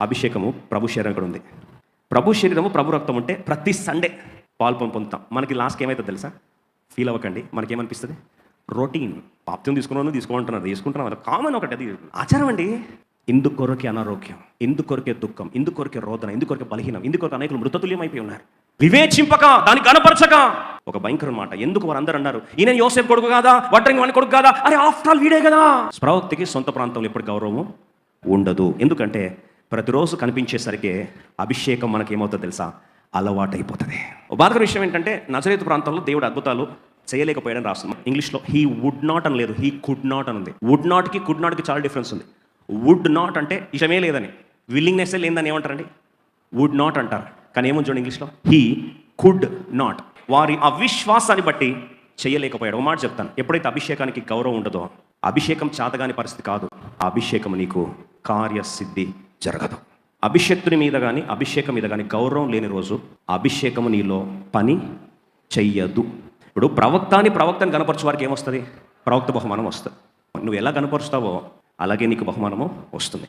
అభిషేకము ప్రభు శరీరం ఇక్కడ ఉంది. ప్రభు శరీరము ప్రభు రక్తం ఉంటే ప్రతి సండే పాలు పొందుతాం. మనకి లాస్ట్కి ఏమైతే తెలుసా? ఫీల్ అవ్వకండి. మనకేమనిపిస్తుంది? రొటీన్. పాప్త్యం తీసుకోమంటున్నారు, తీసుకుంటున్నారు, కామన్ ఒకటి, అది ఆచారం అండి. ఇందుకొరకే అనారోగ్యం, ఇందుకొరకే దుఃఖం, ఇందుకొరకే రోదన, ఇందుకొరకే బలహీనం, ఇందుకొరకే అనేకులు మృతతుల్యం అయిపోయి ఉన్నారు. వివేచింపక, దాన్ని కనపరచక. ఒక భయంకర మాట. ఎందుకు వారందరూ అన్నారు, ఈయన యోసేపు కొడుకు కాదా, వడ్రంగి వాని కొడుకు కాదా? అరే ఆఫ్టర్ ఆల్ వీడే కదా. ప్రవక్తకి సొంత ప్రాంతంలో ఎప్పుడు గౌరవం ఉండదు. ఎందుకంటే ప్రతిరోజు కనిపించేసరికి అభిషేకం మనకి ఏమవుతుందో తెలుసా? అలవాటైపోతుంది. బాధకర విషయం ఏంటంటే నజరేతు ప్రాంతంలో దేవుడు అద్భుతాలు చేయలేకపోయాడని రాస్తుంది. ఇంగ్లీష్లో హీ వుడ్ నాట్ అని లేదు, హీ కుడ్ నాట్ అని ఉంది. వుడ్ నాట్కి కుడ్ నాట్కి చాలా డిఫరెన్స్ ఉంది. వుడ్ నాట్ అంటే ఇష్టమే లేదని, విల్లింగ్నెస్ లేదని ఏమంటారండి? వుడ్ నాట్ అంటారు. కానీ ఏమో చూడండి ఇంగ్లీష్లో, హీ కుడ్ నాట్. వారి అవిశ్వాసాన్ని బట్టి చేయలేకపోయాడు. ఒక మాట చెప్తాను, ఎప్పుడైతే అభిషేకానికి గౌరవం ఉండదో, అభిషేకం చేతగాని పరిస్థితి కాదు, ఆ అభిషేకం నీకు కార్యసిద్ధి జరగదు. అభిషేక్తుని మీద కానీ అభిషేకం మీద కానీ గౌరవం లేని రోజు అభిషేకము నీలో పని చెయ్యదు. ఇప్పుడు ప్రవక్తని కనపరచు వారికి ఏమొస్తుంది? ప్రవక్త బహుమానం వస్తుంది. నువ్వు ఎలా కనపరుస్తావో అలాగే నీకు బహుమానము వస్తుంది.